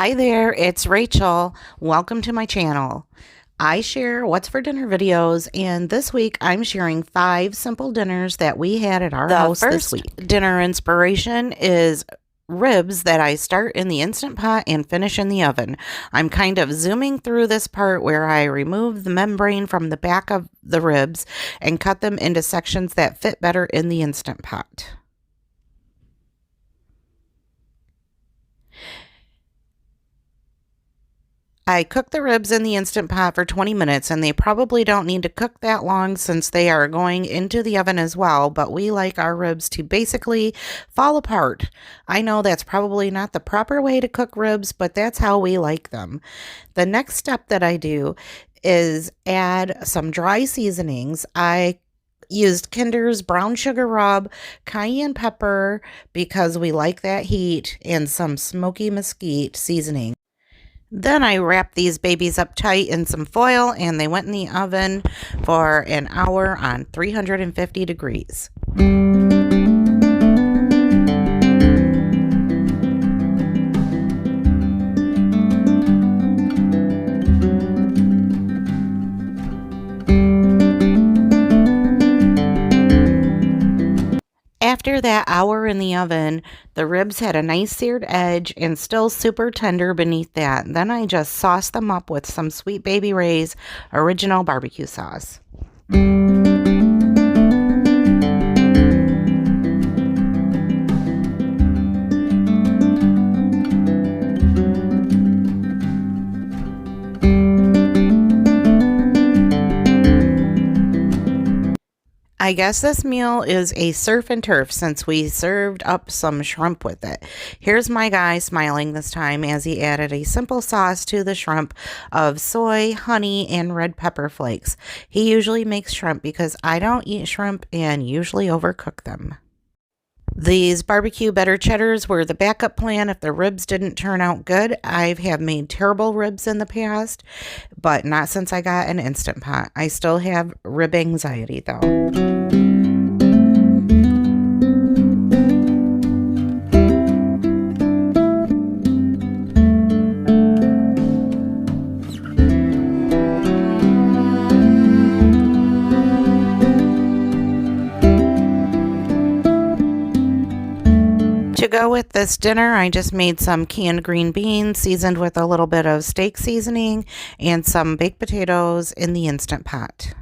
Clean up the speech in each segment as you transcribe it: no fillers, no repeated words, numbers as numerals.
Hi there, it's Rachel. Welcome to my channel. I share what's for dinner videos, and this week I'm sharing 5 simple dinners that we had at our house this week. Dinner inspiration is ribs that I start in the Instant Pot and finish in the oven. I'm kind of zooming through this part where I remove the membrane from the back of the ribs and cut them into sections that fit better in the Instant Pot. I cook the ribs in the Instant Pot for 20 minutes, and they probably don't need to cook that long since they are going into the oven as well, but we like our ribs to basically fall apart. I know that's probably not the proper way to cook ribs, but that's how we like them. The next step that I do is add some dry seasonings. I used Kinder's brown sugar rub, cayenne pepper because we like that heat, and some smoky mesquite seasoning. Then I wrapped these babies up tight in some foil, and they went in the oven for an hour on 350 degrees. After that hour in the oven, the ribs had a nice seared edge and still super tender beneath that. Then I just sauced them up with some Sweet Baby Ray's original barbecue sauce. I guess this meal is a surf and turf since we served up some shrimp with it. Here's my guy smiling this time as he added a simple sauce to the shrimp of soy, honey, and red pepper flakes. He usually makes shrimp because I don't eat shrimp and usually overcook them. These barbecue better cheddars were the backup plan if the ribs didn't turn out good. I have made terrible ribs in the past, but not since I got an Instant Pot. I still have rib anxiety though. To go with this dinner, I just made some canned green beans seasoned with a little bit of steak seasoning and some baked potatoes in the Instant Pot.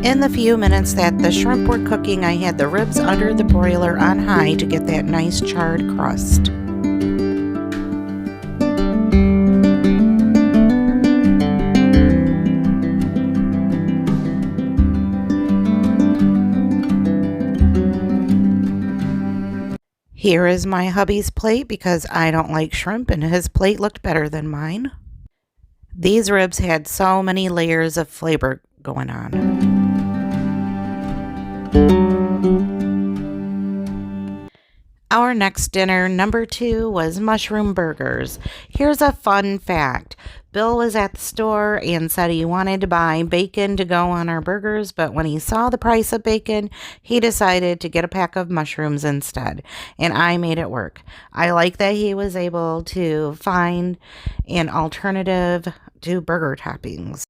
In the few minutes that the shrimp were cooking, I had the ribs under the broiler on high to get that nice charred crust. Here is my hubby's plate because I don't like shrimp and his plate looked better than mine. These ribs had so many layers of flavor going on. Our next dinner, number 2, was mushroom burgers. Here's a fun fact. Bill was at the store and said he wanted to buy bacon to go on our burgers, but when he saw the price of bacon, he decided to get a pack of mushrooms instead, and I made it work. I like that he was able to find an alternative to burger toppings.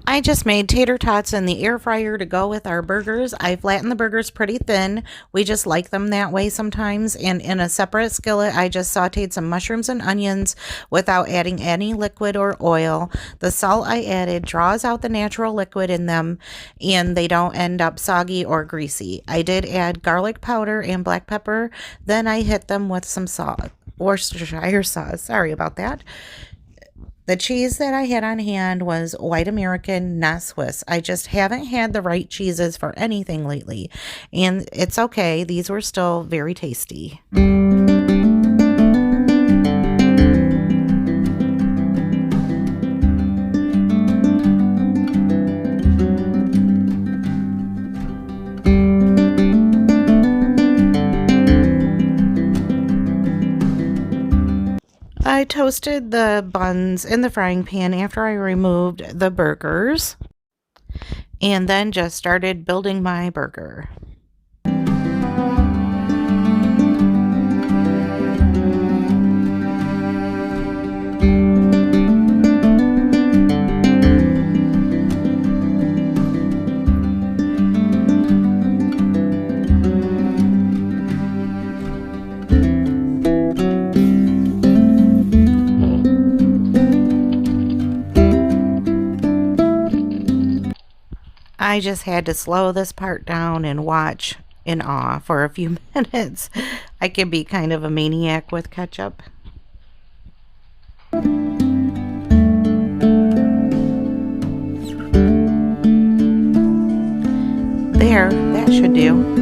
I just made tater tots in the air fryer to go with our burgers. I flattened the burgers pretty thin. We just like them that way sometimes. And in a separate skillet, I just sauteed some mushrooms and onions without adding any liquid or oil. The salt I added draws out the natural liquid in them, and they don't end up soggy or greasy. I did add garlic powder and black pepper. Then I hit them with some salt, Worcestershire sauce. Sorry about that. The cheese that I had on hand was white American, not Swiss. I just haven't had the right cheeses for anything lately, and it's okay. These were still very tasty. I toasted the buns in the frying pan after I removed the burgers, and then just started building my burger. I just had to slow this part down and watch in awe for a few minutes. I can be kind of a maniac with ketchup. There, that should do.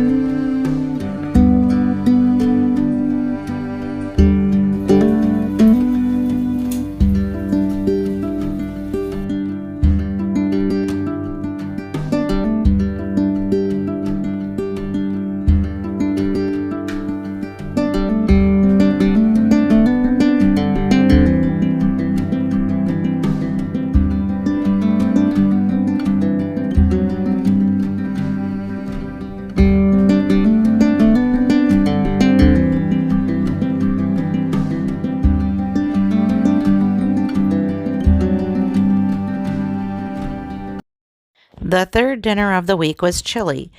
The third dinner of the week was chili.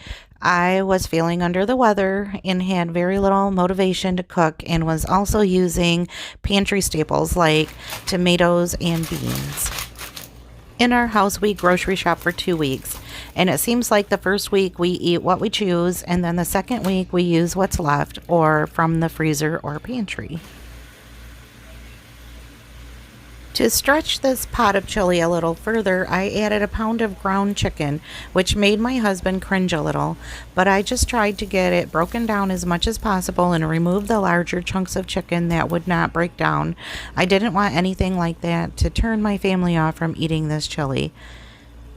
I was feeling under the weather and had very little motivation to cook, and was also using pantry staples like tomatoes and beans. In our house, we grocery shop for 2 weeks, and it seems like the first week we eat what we choose, and then the second week we use what's left or from the freezer or pantry. To stretch this pot of chili a little further, I added a pound of ground chicken, which made my husband cringe a little, but I just tried to get it broken down as much as possible and remove the larger chunks of chicken that would not break down. I didn't want anything like that to turn my family off from eating this chili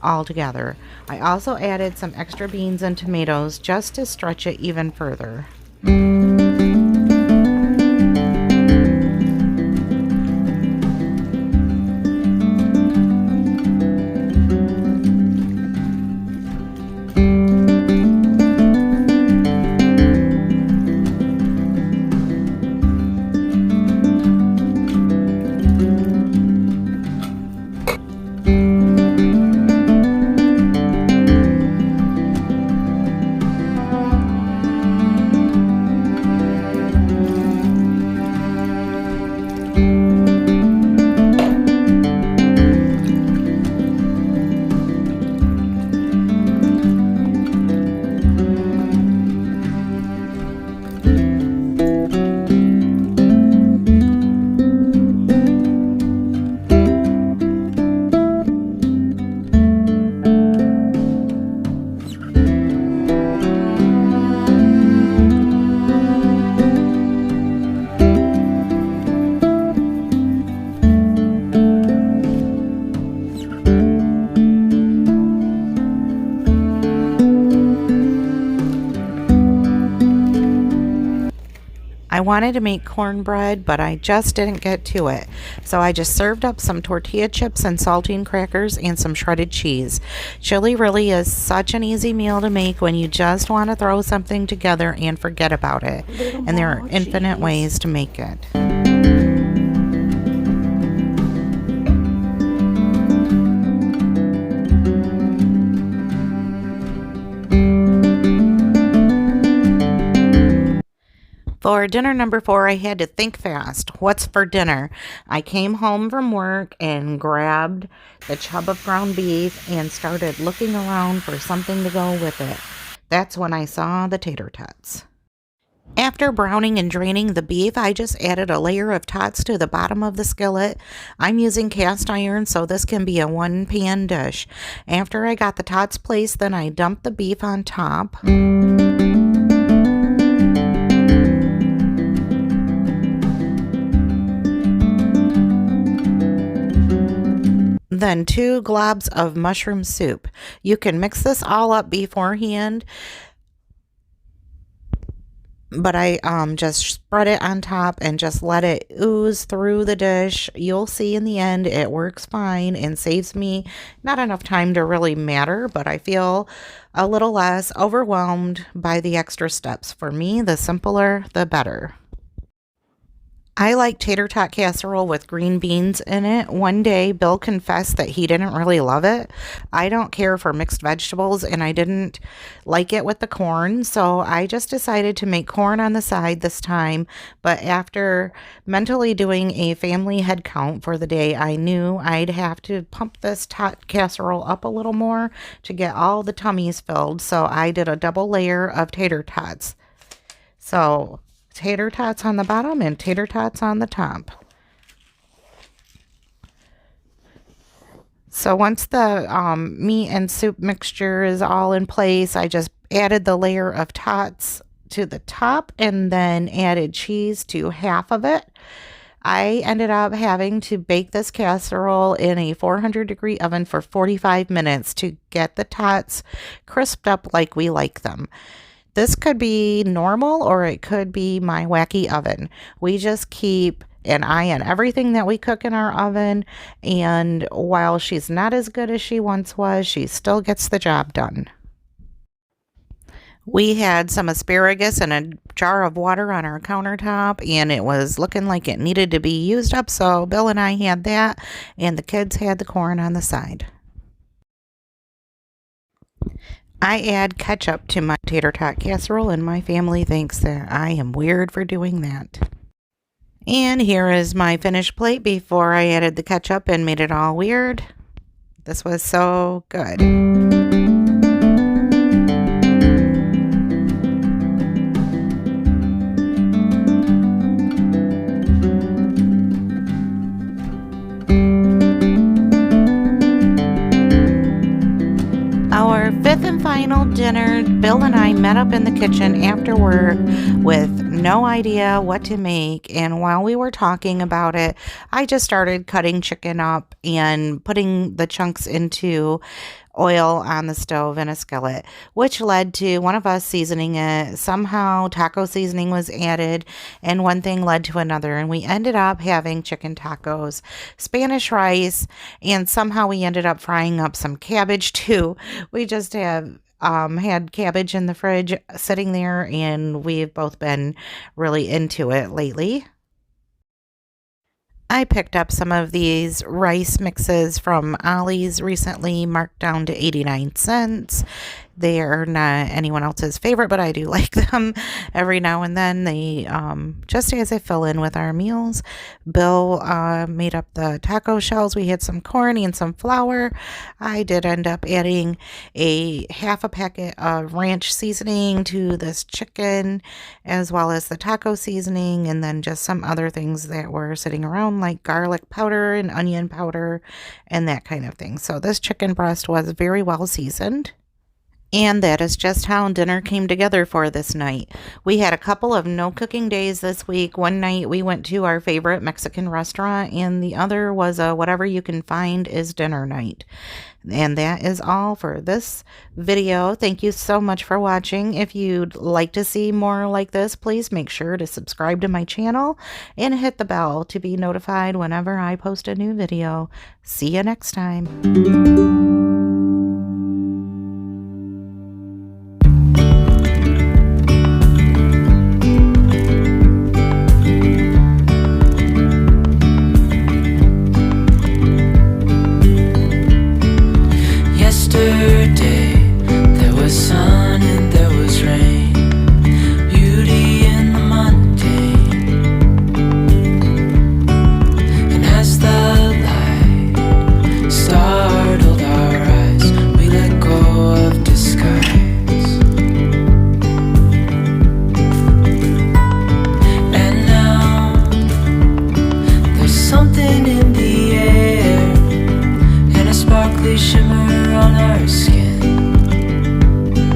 altogether. I also added some extra beans and tomatoes just to stretch it even further. I wanted to make cornbread, but I just didn't get to it. So I just served up some tortilla chips and saltine crackers and some shredded cheese. Chili really is such an easy meal to make when you just want to throw something together and forget about it. And there are infinite ways to make it. For dinner number 4, I had to think fast. What's for dinner? I came home from work and grabbed the chub of ground beef and started looking around for something to go with it. That's when I saw the tater tots. After browning and draining the beef, I just added a layer of tots to the bottom of the skillet. I'm using cast iron, so this can be a one-pan dish. After I got the tots placed, then I dumped the beef on top. Then 2 globs of mushroom soup. You can mix this all up beforehand, but I just spread it on top and just let it ooze through the dish. You'll see in the end it works fine and saves me not enough time to really matter, but I feel a little less overwhelmed by the extra steps. For me, the simpler, the better. I like tater tot casserole with green beans in it. One day, Bill confessed that he didn't really love it. I don't care for mixed vegetables, and I didn't like it with the corn, so I just decided to make corn on the side this time. But after mentally doing a family head count for the day, I knew I'd have to pump this tot casserole up a little more to get all the tummies filled, so I did a double layer of tater tots. So tater tots on the bottom and tater tots on the top. So once the meat and soup mixture is all in place, I just added the layer of tots to the top and then added cheese to half of it. I ended up having to bake this casserole in a 400-degree oven for 45 minutes to get the tots crisped up like we like them. This could be normal or it could be my wacky oven. We just keep an eye on everything that we cook in our oven, and while she's not as good as she once was, she still gets the job done. We had some asparagus and a jar of water on our countertop, and it was looking like it needed to be used up, so Bill and I had that, and the kids had the corn on the side. I add ketchup to my tater tot casserole, and my family thinks that I am weird for doing that. And here is my finished plate before I added the ketchup and made it all weird. This was so good. Our fifth and final dinner, Bill and I met up in the kitchen after work with no idea what to make, and while we were talking about it, I just started cutting chicken up and putting the chunks into oil on the stove in a skillet, which led to one of us seasoning it. Somehow taco seasoning was added, and one thing led to another, and we ended up having chicken tacos, Spanish rice, and somehow we ended up frying up some cabbage too. We just have had cabbage in the fridge sitting there, and we've both been really into it lately. I picked up some of these rice mixes from Ollie's recently, marked down to 89 cents. They are not anyone else's favorite, but I do like them every now and then. They just as they fill in with our meals. Bill made up the taco shells. We had some corn and some flour. I did end up adding a half a packet of ranch seasoning to this chicken, as well as the taco seasoning, and then just some other things that were sitting around like garlic powder and onion powder and that kind of thing. So this chicken breast was very well seasoned. And that is just how dinner came together for this night. We had a couple of no cooking days this week. One night we went to our favorite Mexican restaurant, and the other was a whatever you can find is dinner night. And that is all for this video. Thank you so much for watching. If you'd like to see more like this, please make sure to subscribe to my channel and hit the bell to be notified whenever I post a new video. See you next time.